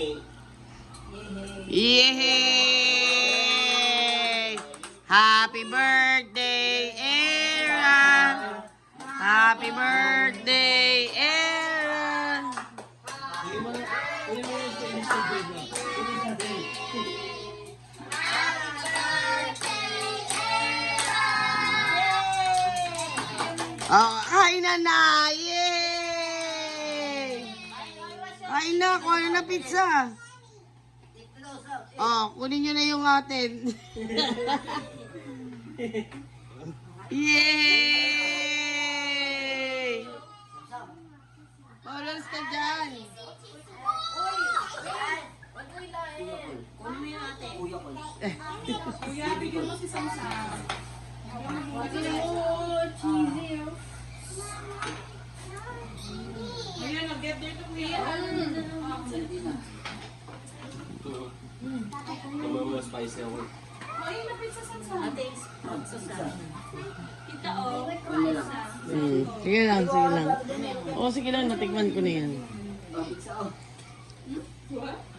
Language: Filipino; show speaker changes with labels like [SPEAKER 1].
[SPEAKER 1] Yay! Happy birthday, Aaron! Happy birthday, Aaron! Oh, kain na na! Yay! Kain na, kuha na pizza. Oh, kunin nyo na yung atin. Yay! Oras ka dyan.
[SPEAKER 2] Kuya, bigyan mo si Samsam. Oh, cheesy. Kuya, nag-get there to Kuya.
[SPEAKER 3] Mga spicy ako.
[SPEAKER 2] Ayun, napit sa Samsam. Kita
[SPEAKER 1] Sige lang, sige lang. Oo, sige lang, natikman ko na yan.
[SPEAKER 2] What?